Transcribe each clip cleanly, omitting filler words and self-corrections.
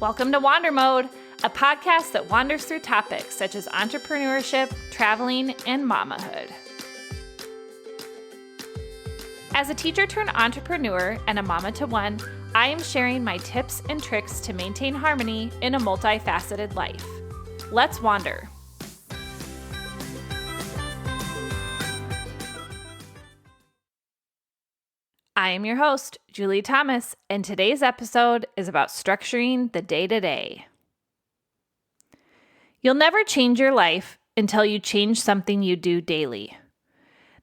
Welcome to Wander Mode, a podcast that wanders through topics such as entrepreneurship, traveling, and mamahood. As a teacher turned entrepreneur and a mama to one, I am sharing my tips and tricks to maintain harmony in a multifaceted life. Let's wander. I am your host, Julie Thomas, and today's episode is about structuring the day-to-day. You'll never change your life until you change something you do daily.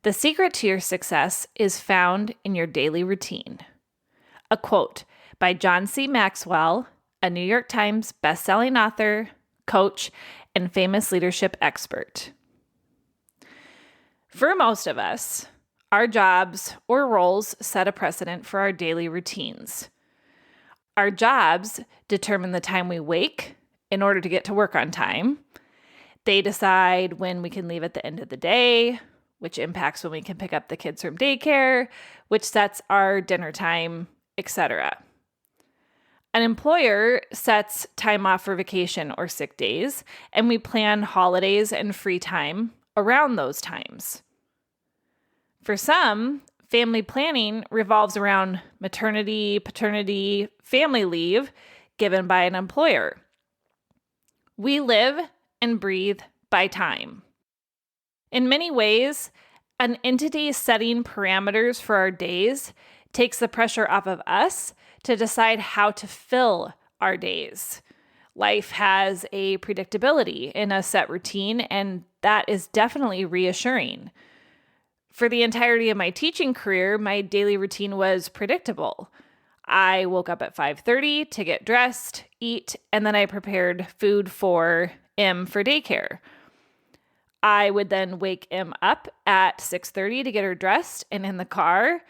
The secret to your success is found in your daily routine. A quote by John C. Maxwell, a New York Times bestselling author, coach, and famous leadership expert. For most of us, our jobs or roles set a precedent for our daily routines. Our jobs determine the time we wake in order to get to work on time. They decide when we can leave at the end of the day, which impacts when we can pick up the kids from daycare, which sets our dinner time, etc. An employer sets time off for vacation or sick days, and we plan holidays and free time around those times. For some, family planning revolves around maternity, paternity, family leave given by an employer. We live and breathe by time. In many ways, an entity setting parameters for our days takes the pressure off of us to decide how to fill our days. Life has a predictability in a set routine, and that is definitely reassuring. For the entirety of my teaching career, my daily routine was predictable. I woke up at 5:30 to get dressed, eat, and then I prepared food for M for daycare. I would then wake M up at 6:30 to get her dressed and in the car,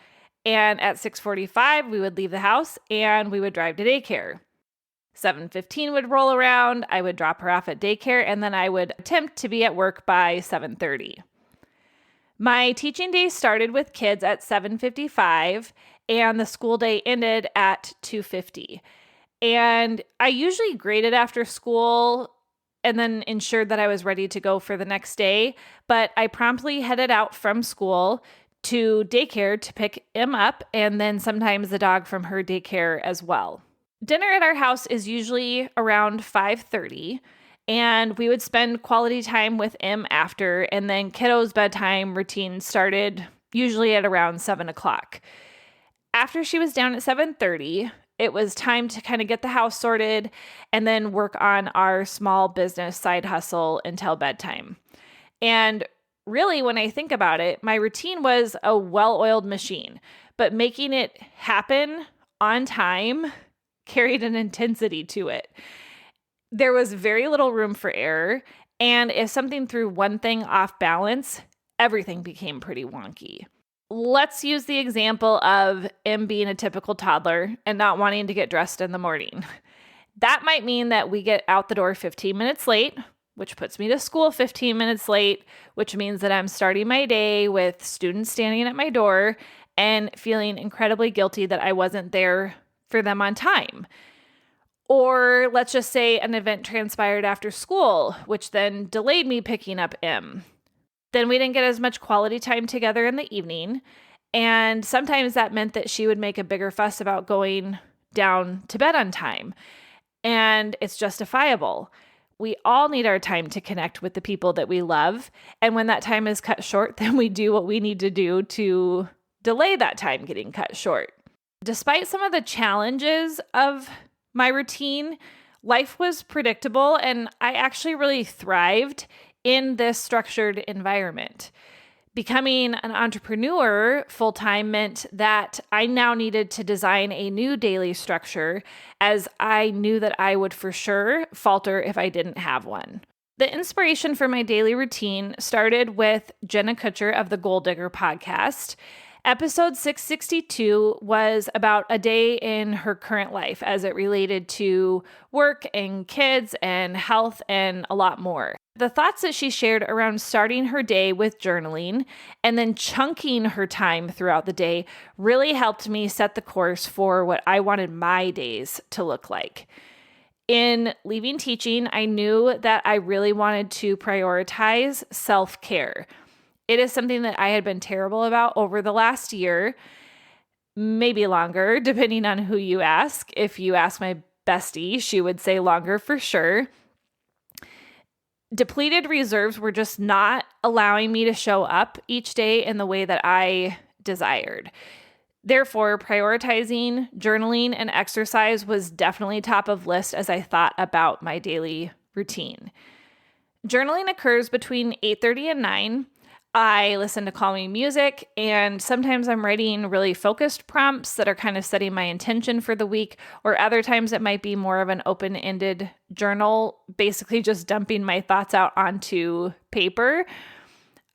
and at 6:45 we would leave the house and we would drive to daycare. 7:15 would roll around, I would drop her off at daycare, and then I would attempt to be at work by 7:30. My teaching day started with kids at 7:55, and the school day ended at 2:50. And I usually graded after school and then ensured that I was ready to go for the next day, but I promptly headed out from school to daycare to pick him up, and then sometimes the dog from her daycare as well. Dinner at our house is usually around 5:30. And we would spend quality time with him after, and then kiddo's bedtime routine started usually at around 7 o'clock. After she was down at 7:30, it was time to kind of get the house sorted and then work on our small business side hustle until bedtime. And really, when I think about it, my routine was a well-oiled machine, but making it happen on time carried an intensity to it. There was very little room for error, and if something threw one thing off balance, everything became pretty wonky. Let's use the example of M being a typical toddler and not wanting to get dressed in the morning. That might mean that we get out the door 15 minutes late, which puts me to school 15 minutes late, which means that I'm starting my day with students standing at my door and feeling incredibly guilty that I wasn't there for them on time. Or let's just say an event transpired after school, which then delayed me picking up M. Then we didn't get as much quality time together in the evening. And sometimes that meant that she would make a bigger fuss about going down to bed on time. And it's justifiable. We all need our time to connect with the people that we love. And when that time is cut short, then we do what we need to do to delay that time getting cut short. Despite some of the challenges of my routine, life was predictable, and I actually really thrived in this structured environment. Becoming an entrepreneur full-time meant that I now needed to design a new daily structure, as I knew that I would for sure falter if I didn't have one. The inspiration for my daily routine started with Jenna Kutcher of the Goal Digger podcast. Episode 662 was about a day in her current life as it related to work and kids and health and a lot more. The thoughts that she shared around starting her day with journaling and then chunking her time throughout the day really helped me set the course for what I wanted my days to look like. In leaving teaching, I knew that I really wanted to prioritize self-care. It is something that I had been terrible about over the last year, maybe longer, depending on who you ask. If you ask my bestie, she would say longer for sure. Depleted reserves were just not allowing me to show up each day in the way that I desired. Therefore, prioritizing journaling and exercise was definitely top of list as I thought about my daily routine. Journaling occurs between 8:30 and 9. I listen to calming music, and sometimes I'm writing really focused prompts that are kind of setting my intention for the week, or other times it might be more of an open-ended journal, basically just dumping my thoughts out onto paper.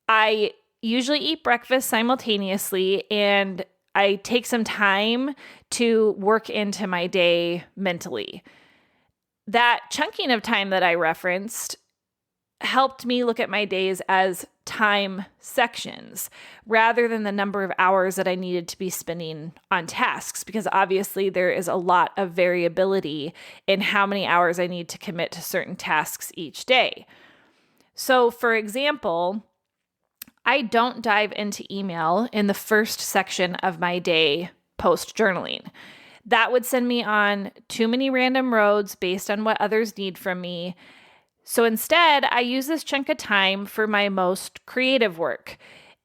I usually eat breakfast simultaneously, and I take some time to work into my day mentally. That chunking of time that I referenced helped me look at my days as time sections rather than the number of hours that I needed to be spending on tasks, because obviously there is a lot of variability in how many hours I need to commit to certain tasks each day. So, for example, I don't dive into email in the first section of my day post-journaling. That would send me on too many random roads based on what others need from me. So instead, I use this chunk of time for my most creative work.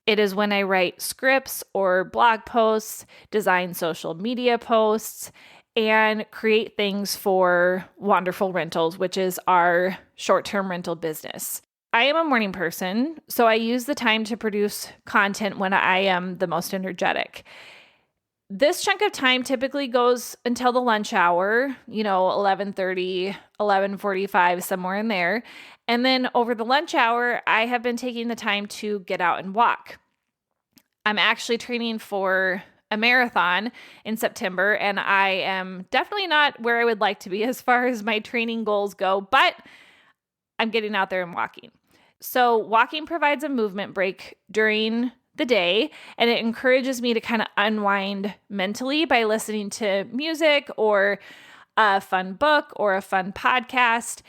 It is when I write scripts or blog posts, design social media posts, and create things for Wonderful Rentals, which is our short-term rental business. I am a morning person, so I use the time to produce content when I am the most energetic. This chunk of time typically goes until the lunch hour, 11:30, 11:45, somewhere in there. And then over the lunch hour, I have been taking the time to get out and walk. I'm actually training for a marathon in September, and I am definitely not where I would like to be as far as my training goals go, but I'm getting out there and walking. So walking provides a movement break during the day, and it encourages me to kind of unwind mentally by listening to music or a fun book or a fun podcast,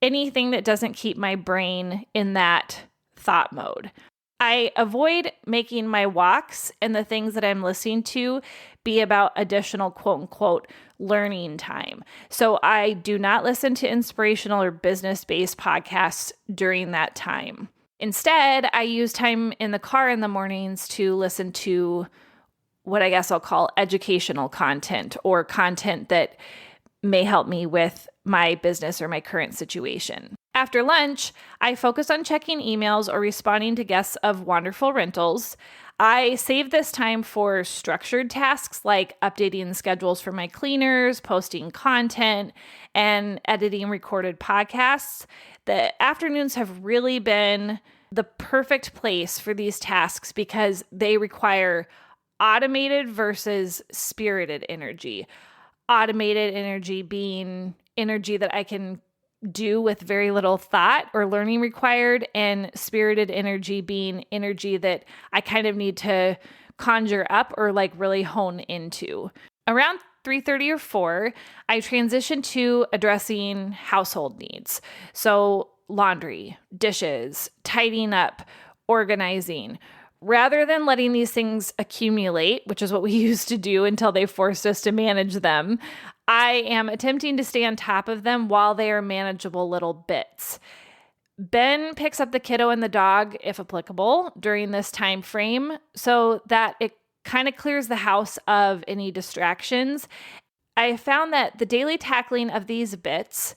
anything that doesn't keep my brain in that thought mode. I avoid making my walks and the things that I'm listening to be about additional quote unquote learning time. So I do not listen to inspirational or business-based podcasts during that time. Instead, I use time in the car in the mornings to listen to what I guess I'll call educational content or content that may help me with my business or my current situation. After lunch, I focus on checking emails or responding to guests of Wonderful Rentals. I save this time for structured tasks like updating schedules for my cleaners, posting content, and editing recorded podcasts. The afternoons have really been the perfect place for these tasks because they require automated versus spirited energy. Automated energy being energy that I can do with very little thought or learning required, and spirited energy being energy that I kind of need to conjure up or like really hone into. Around 3:30 or 4, I transition to addressing household needs. So laundry, dishes, tidying up, organizing. Rather than letting these things accumulate, which is what we used to do until they forced us to manage them, I am attempting to stay on top of them while they are manageable little bits. Ben picks up the kiddo and the dog, if applicable, during this time frame so that it kind of clears the house of any distractions. I found that the daily tackling of these bits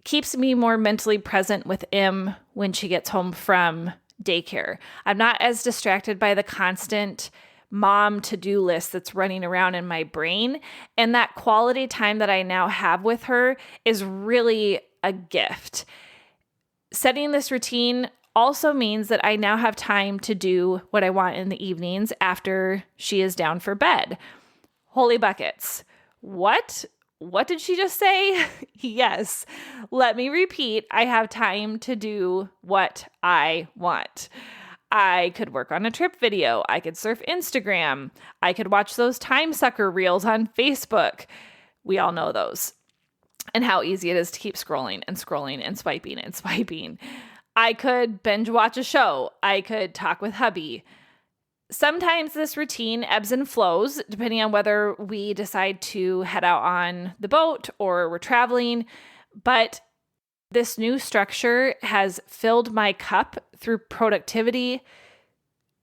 keeps me more mentally present with Em when she gets home from daycare. I'm not as distracted by the constant mom to-do list that's running around in my brain. And that quality time that I now have with her is really a gift. Setting this routine also means that I now have time to do what I want in the evenings after she is down for bed. Holy buckets. What? What did she just say? Yes. Let me repeat. I have time to do what I want. I could work on a trip video. I could surf Instagram. I could watch those time sucker reels on Facebook. We all know those. and how easy it is to keep scrolling and scrolling and swiping and swiping. I could binge watch a show. I could talk with hubby. Sometimes this routine ebbs and flows depending on whether we decide to head out on the boat or we're traveling. But this new structure has filled my cup through productivity,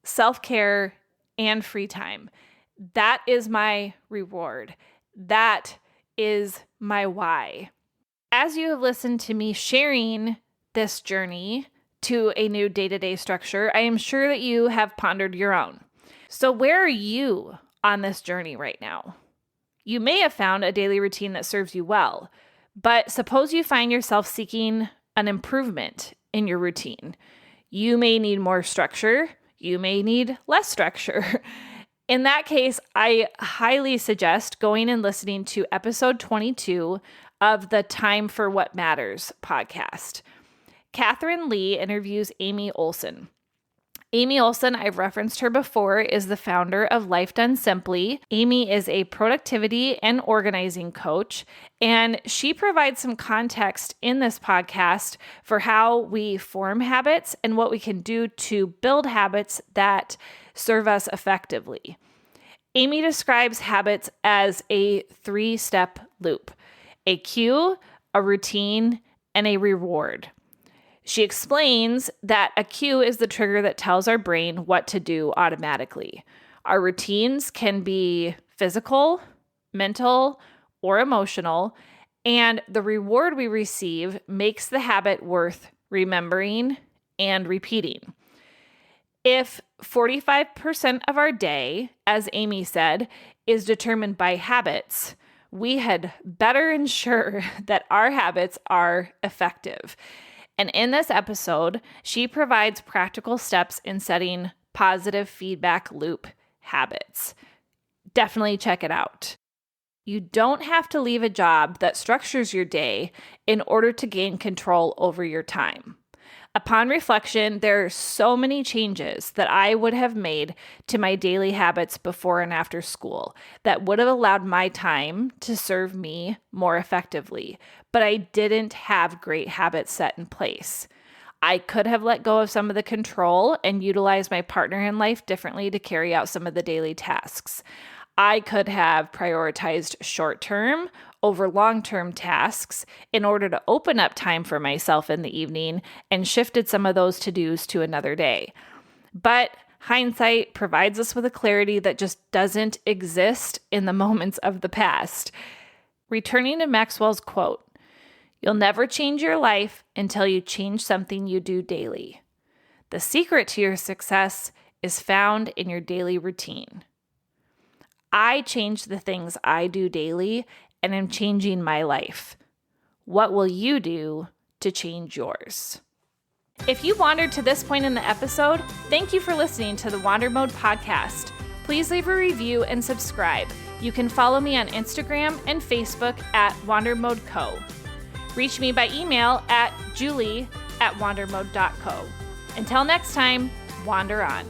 self-care, and free time. That is my reward. That is my why. As you have listened to me sharing this journey to a new day-to-day structure, I am sure that you have pondered your own. So where are you on this journey right now? You may have found a daily routine that serves you well, but suppose you find yourself seeking an improvement in your routine. You may need more structure. You may need less structure. In that case, I highly suggest going and listening to episode 22 of the Time for What Matters podcast. Catherine Lee interviews Aimee Olson. Aimee Olson, I've referenced her before, is the founder of Life Done Simply. Aimee is a productivity and organizing coach, and she provides some context in this podcast for how we form habits and what we can do to build habits that serve us effectively. Aimee describes habits as a 3-step loop: a cue, a routine, and a reward. She explains that a cue is the trigger that tells our brain what to do automatically. Our routines can be physical, mental, or emotional, and the reward we receive makes the habit worth remembering and repeating. If 45% of our day, as Aimee said, is determined by habits, we had better ensure that our habits are effective. And in this episode, she provides practical steps in setting positive feedback loop habits. Definitely check it out. You don't have to leave a job that structures your day in order to gain control over your time. Upon reflection, there are so many changes that I would have made to my daily habits before and after school that would have allowed my time to serve me more effectively, but I didn't have great habits set in place. I could have let go of some of the control and utilized my partner in life differently to carry out some of the daily tasks. I could have prioritized short-term over long-term tasks in order to open up time for myself in the evening and shifted some of those to-dos to another day. But hindsight provides us with a clarity that just doesn't exist in the moments of the past. Returning to Maxwell's quote, "You'll never change your life until you change something you do daily. The secret to your success is found in your daily routine." I change the things I do daily and am changing my life. What will you do to change yours? If you wandered to this point in the episode, thank you for listening to the Wander Mode podcast. Please leave a review and subscribe. You can follow me on Instagram and Facebook at WanderModeCo. Reach me by email at julie@wandermode.co. Until next time, wander on.